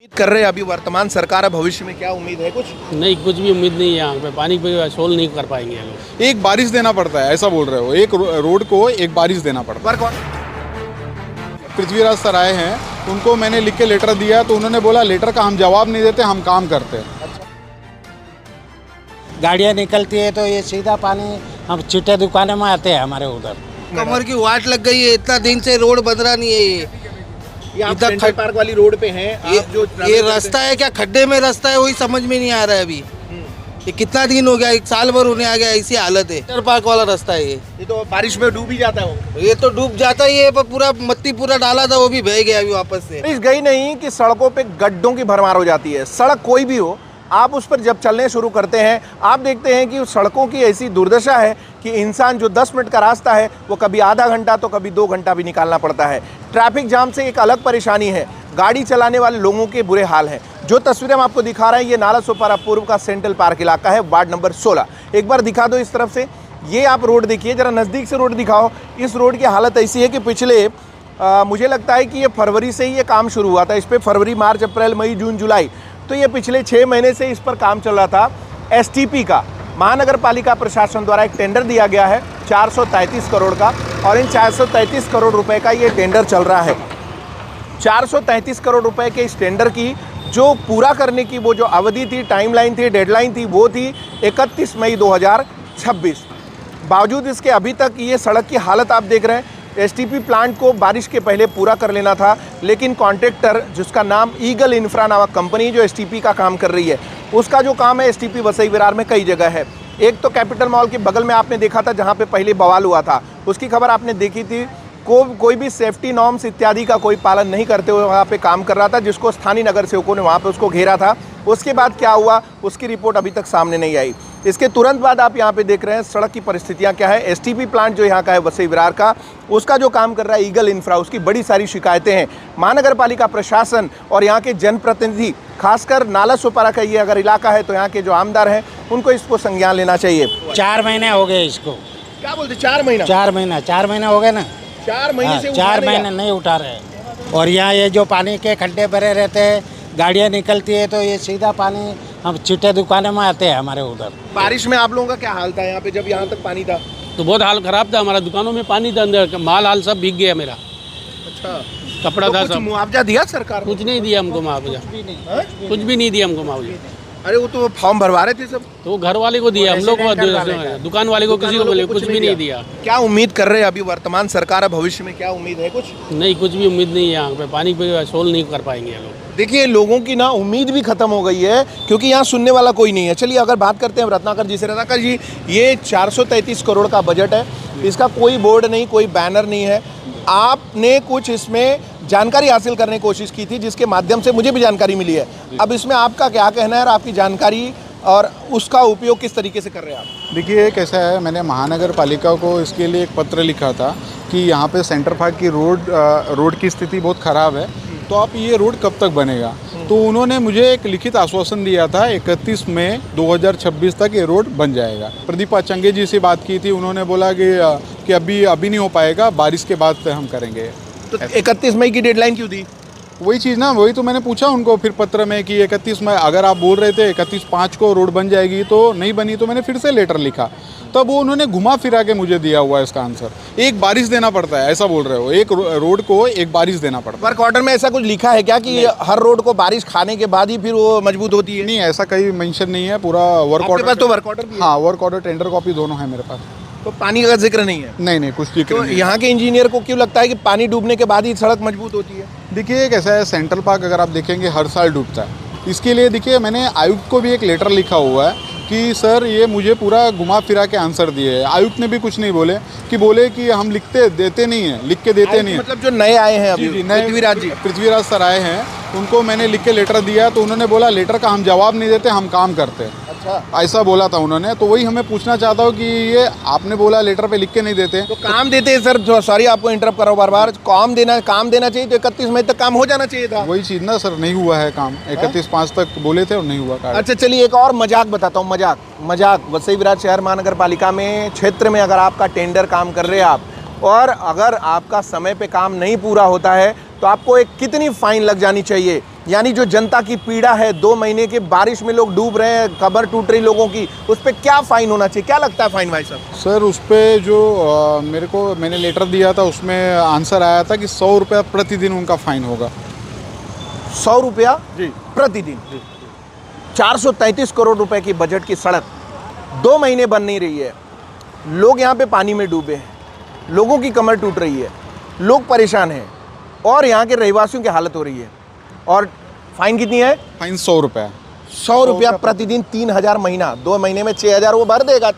उम्मीद कर रहे हैं अभी वर्तमान सरकार है, भविष्य में क्या उम्मीद है? कुछ नहीं, कुछ भी उम्मीद नहीं है। यहाँ पे पानी पे सोल्व नहीं कर पाएंगे ये लोग। एक बारिश देना पड़ता है, ऐसा बोल रहे हो। एक रोड को एक बारिश देना पड़ता पर है। पृथ्वीराज सर आए हैं, उनको मैंने लिख के लेटर दिया तो उन्होंने बोला लेटर का हम जवाब नहीं देते, हम काम करते हैं। गाड़ियाँ निकलती है तो ये सीधा पानी हम चिट्टे दुकाने में आते हैं हमारे उधर। कमर की वाट लग गई है, इतना दिन से रोड बन रहा नहीं है ये आप इधर सेंट्रल पार्क वाली रोड पे हैं। ये आप जो ये रास्ता है क्या खड्डे में रास्ता है, वही समझ में नहीं आ रहा है अभी। ये कितना दिन हो गया, 1 साल भर होने आ गया, ऐसी हालत है। वाटर पार्क वाला रास्ता है ये तो बारिश में डूब ही जाता है। ये तो डूब जाता ही है, पर पूरा मट्टी पूरा डाला था, वो भी बह गया अभी वापस से। बारिश गई नहीं कि सड़कों पे गड्ढों की भरमार हो जाती है। सड़क कोई भी हो, आप उस पर जब चलने शुरू करते हैं, आप देखते हैं कि उस सड़कों की ऐसी दुर्दशा है कि इंसान जो 10 मिनट का रास्ता है वो कभी आधा घंटा तो कभी 2 घंटा भी निकालना पड़ता है। ट्रैफिक जाम से एक अलग परेशानी है, गाड़ी चलाने वाले लोगों के बुरे हाल हैं। जो तस्वीरें हम आपको दिखा रहे हैं, ये नालासोपारा पूर्व का सेंट्रल पार्क इलाका है, वार्ड नंबर 16। एक बार दिखा दो इस तरफ से, ये आप रोड देखिए, जरा नज़दीक से रोड दिखाओ। इस रोड की हालत ऐसी है कि पिछले मुझे लगता है कि ये फरवरी से ही ये काम शुरू हुआ था। इस पर फरवरी, मार्च, अप्रैल, मई, जून, जुलाई, तो ये पिछले 6 महीने से इस पर काम चल रहा था। एसटीपी का, महानगर पालिका प्रशासन द्वारा एक टेंडर दिया गया है 433 करोड़ का, और इन 433 करोड़ रुपए का ये टेंडर चल रहा है। 433 करोड़ रुपए के इस टेंडर की जो पूरा करने की वो जो अवधि थी, टाइमलाइन थी, डेडलाइन थी, वो थी 31 मई 2026। बावजूद इसके अभी तक ये सड़क की हालत आप देख रहे हैं। एसटीपी प्लांट को बारिश के पहले पूरा कर लेना था, लेकिन कॉन्ट्रैक्टर जिसका नाम ईगल इंफ्रा नामक कंपनी जो एसटीपी का काम कर रही है, उसका जो काम है एसटीपी वसई विरार में कई जगह है। एक तो कैपिटल मॉल के बगल में आपने देखा था जहाँ पे पहले बवाल हुआ था, उसकी खबर आपने देखी थी। कोई भी सेफ्टी नॉर्म्स इत्यादि का कोई पालन नहीं करते हुए वहाँ पे काम कर रहा था, जिसको स्थानीय नगर सेवकों ने वहाँ पे उसको घेरा था। उसके बाद क्या हुआ, उसकी रिपोर्ट अभी तक सामने नहीं आई। इसके तुरंत बाद आप यहाँ पे देख रहे हैं सड़क की परिस्थितियाँ क्या है। एसटीपी प्लांट जो यहाँ का है वसई विरार का, उसका जो काम कर रहा है ईगल इंफ्रा, उसकी बड़ी सारी शिकायतें हैं। महानगर पालिका प्रशासन और यहाँ के जनप्रतिनिधि, खासकर नालासोपारा का ये अगर इलाका है, तो यहाँ के जो आमदार हैं उनको इसको संज्ञान लेना चाहिए। 4 महीने हो गए इसको। क्या बोलते, 4 महीना? 4 महीने हो गए ना। 4 महीने से 4 महीने नहीं उठा रहे। और यहाँ ये जो पानी के खड्डे भरे रहते हैं, गाड़ियाँ निकलती है तो ये सीधा पानी हम चिट्टे दुकाने में आते हैं हमारे उधर। बारिश में आप लोगों का क्या हाल था यहाँ पे जब यहाँ तक पानी था? तो बहुत हाल खराब था हमारा, दुकानों में पानी था, अंदर माल हाल सब भीग गया मेरा। अच्छा, कपड़ा तो था कुछ सब। मुआवजा दिया सरकार ने? कुछ नहीं दिया हमको मुआवजा, कुछ भी नहीं दिया हमको मुआवजा। अरे वो तो फॉर्म भरवा रहे थे सब। तो घर वाले को दिया, हम लोग को, दुकान वाले को किसी को कुछ भी नहीं दिया। क्या उम्मीद कर रहे हैं अभी वर्तमान सरकार है, भविष्य में क्या उम्मीद है? कुछ नहीं, कुछ भी उम्मीद नहीं है। यहाँ पे पानी पे सोल्व नहीं कर पाएंगे ये लोग। देखिए, लोगों की ना उम्मीद भी खत्म हो गई है, क्योंकि यहाँ सुनने वाला कोई नहीं है। चलिए अगर बात करते हैं रत्नाकर जी से। रत्नाकर जी, ये 433 करोड़ का बजट है, इसका कोई बोर्ड नहीं, कोई बैनर नहीं है। आपने कुछ इसमें जानकारी हासिल करने की कोशिश की थी, जिसके माध्यम से मुझे भी जानकारी मिली है। अब इसमें आपका क्या कहना है और आपकी जानकारी और उसका उपयोग किस तरीके से कर रहे हैं आप? देखिए कैसा है, मैंने महानगर पालिका को इसके लिए एक पत्र लिखा था कि यहाँ पे सेंटर पार्क की रोड की स्थिति बहुत ख़राब है, तो आप ये रोड कब तक बनेगा। तो उन्होंने मुझे एक लिखित आश्वासन दिया था 31 मई 2026 तक ये रोड बन जाएगा। प्रदीपा चंगे जी से बात की थी, उन्होंने बोला कि अभी नहीं हो पाएगा, बारिश के बाद हम करेंगे। तो 31 मई की डेडलाइन क्यों दी? वही चीज़ ना, वही तो मैंने पूछा उनको फिर पत्र में कि 31 मई, अगर आप बोल रहे थे 31/5 को रोड बन जाएगी तो नहीं बनी, तो मैंने फिर से लेटर लिखा। तब वो उन्होंने घुमा फिरा के मुझे दिया हुआ है इसका आंसर। एक बारिश देना पड़ता है, ऐसा बोल रहे हो। एक रोड को एक बारिश देना पड़ता है। वर्क ऑर्डर में ऐसा कुछ लिखा है क्या कि हर रोड को बारिश खाने के बाद ही फिर वो मजबूत होती है? नहीं, ऐसा कहीं मेंशन नहीं है। पूरा वर्क ऑर्डर, तो वर्क ऑर्डर भी है? हाँ, वर्क ऑर्डर, टेंडर कॉपी दोनों है मेरे पास। तो पानी का जिक्र नहीं है? नहीं, कुछ जिक्र तो नहीं। यहाँ के इंजीनियर को क्यों लगता है कि पानी डूबने के बाद ही सड़क मजबूत होती है? देखिए कैसा है, सेंट्रल पार्क अगर आप देखेंगे हर साल डूबता है। इसके लिए देखिए मैंने आयुक्त को भी एक लेटर लिखा हुआ है कि सर ये मुझे पूरा घुमा फिरा के आंसर दिए है। आयुक्त ने भी कुछ नहीं बोले कि हम देते नहीं है, लिख के देते नहीं है। मतलब जो नए आए हैं अभी, पृथ्वीराज सर आए हैं, उनको मैंने लिख के लेटर दिया तो उन्होंने बोला लेटर का हम जवाब नहीं देते, हम काम करते हैं। अच्छा, ऐसा बोला था उन्होंने। तो वही हमें पूछना चाहता हूँ कि ये आपने बोला लेटर पे लिख के नहीं देते, तो काम देते हैं सर। सॉरी आपको इंटरप्ट कर रहा हूँ बार-बार। काम देना चाहिए, तो 31 मई तक काम हो जाना चाहिए था। वही चीज़ ना सर, नहीं हुआ है काम। 31/5 तक बोले थे और नहीं हुआ काम। अच्छा चलिए, एक और मजाक बताता हूँ। मजाक वसई विरार शहर महानगर पालिका में क्षेत्र में अगर आपका टेंडर काम कर रहे हैं आप, और अगर आपका समय पे काम नहीं पूरा होता है, तो आपको एक कितनी फाइन लग जानी चाहिए? यानी जो जनता की पीड़ा है, 2 महीने के बारिश में लोग डूब रहे हैं, कब्र टूट रही लोगों की, उस पर क्या फाइन होना चाहिए? क्या लगता है फाइन भाई साहब? सर उस पर जो मैंने लेटर दिया था उसमें आंसर आया था कि 100 रुपया प्रतिदिन उनका फाइन होगा। 100 रुपया जी प्रतिदिन। 433 करोड़ रुपए की बजट की सड़क 2 महीने बन नहीं रही है। लोग यहाँ पे पानी में डूबे हैं, लोगों की कमर टूट रही है, लोग परेशान हैं और यहाँ के रहवासियों की हालत हो रही है। और फाइन कितनी है? फाइन 100 रुपया। 100 रुपया प्रतिदिन, 3000 महीना, 2 महीने में 6000 वो भर देगा।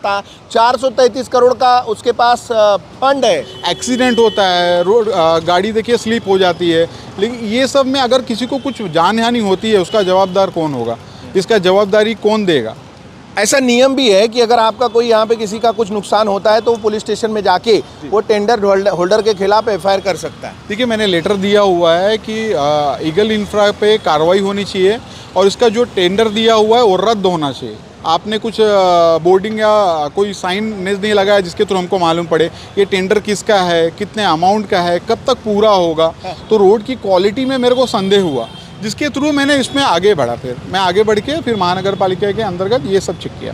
433 करोड़ का उसके पास फंड है। एक्सीडेंट होता है, रोड गाड़ी देखिए स्लिप हो जाती है, लेकिन ये सब में अगर किसी को कुछ जान हानि होती है उसका जवाबदार कौन होगा? इसका जवाबदारी कौन देगा? ऐसा नियम भी है कि अगर आपका कोई यहाँ पे किसी का कुछ नुकसान होता है तो वो पुलिस स्टेशन में जाके वो टेंडर होल्डर के खिलाफ एफआईआर कर सकता है। देखिए मैंने लेटर दिया हुआ है कि ईगल इंफ्रा पे कार्रवाई होनी चाहिए और इसका जो टेंडर दिया हुआ है वो रद्द होना चाहिए। आपने कुछ बोर्डिंग या कोई साइन नहीं लगाया जिसके थ्रू हमको मालूम पड़े ये टेंडर किसका है, कितने अमाउंट का है, कब तक पूरा होगा। तो रोड की क्वालिटी में मेरे को संदेह हुआ, जिसके थ्रू मैंने इसमें आगे बढ़ा। फिर मैं आगे बढ़ के फिर महानगर पालिका के अंतर्गत ये सब चेक किया।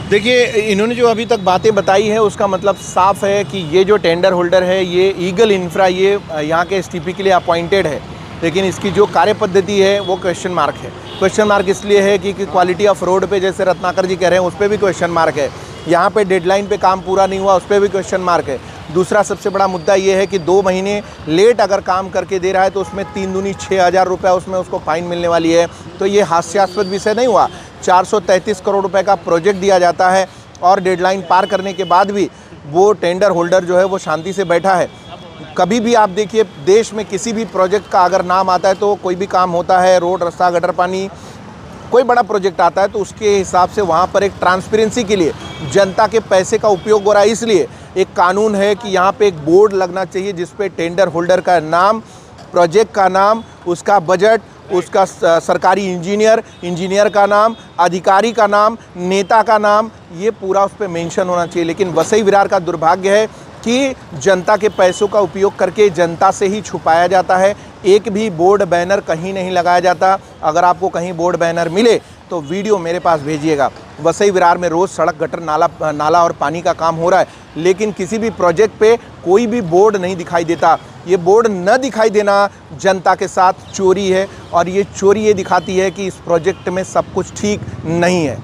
देखिए इन्होंने जो अभी तक बातें बताई है उसका मतलब साफ है कि ये जो टेंडर होल्डर है ये ईगल इंफ्रा, ये यहाँ के एसटीपी के लिए अपॉइंटेड है, लेकिन इसकी जो कार्य पद्धति है वो क्वेश्चन मार्क है। क्वेश्चन मार्क इसलिए है कि क्वालिटी ऑफ रोड पे जैसे रत्नाकर जी कह रहे हैं उस पर भी क्वेश्चन मार्क है। यहाँ पे डेडलाइन पे काम पूरा नहीं हुआ उस पर भी क्वेश्चन मार्क है। दूसरा सबसे बड़ा मुद्दा ये है कि 2 महीने लेट अगर काम करके दे रहा है तो उसमें 3 दूनी 6000 रुपया उसमें उसको फाइन मिलने वाली है। तो ये हास्यास्पद विषय नहीं हुआ। 433 करोड़ रुपए का प्रोजेक्ट दिया जाता है और डेडलाइन पार करने के बाद भी वो टेंडर होल्डर जो है वो शांति से बैठा है। कभी भी आप देखिए देश में किसी भी प्रोजेक्ट का अगर नाम आता है तो कोई भी काम होता है, रोड, रास्ता, गटर, पानी, कोई बड़ा प्रोजेक्ट आता है तो उसके हिसाब से वहाँ पर एक ट्रांसपेरेंसी के लिए जनता के पैसे का उपयोग हो रहा है। इसलिए एक कानून है कि यहाँ पे एक बोर्ड लगना चाहिए जिस पे टेंडर होल्डर का नाम, प्रोजेक्ट का नाम, उसका बजट, उसका सरकारी इंजीनियर का नाम, अधिकारी का नाम, नेता का नाम, ये पूरा उस पर मेंशन होना चाहिए। लेकिन वसई विरार का दुर्भाग्य है कि जनता के पैसों का उपयोग करके जनता से ही छुपाया जाता है। एक भी बोर्ड बैनर कहीं नहीं लगाया जाता। अगर आपको कहीं बोर्ड बैनर मिले तो वीडियो मेरे पास भेजिएगा। वसई विरार में रोज़ सड़क, गटर, नाला और पानी का काम हो रहा है, लेकिन किसी भी प्रोजेक्ट पे कोई भी बोर्ड नहीं दिखाई देता। ये बोर्ड न दिखाई देना जनता के साथ चोरी है और ये चोरी ये दिखाती है कि इस प्रोजेक्ट में सब कुछ ठीक नहीं है।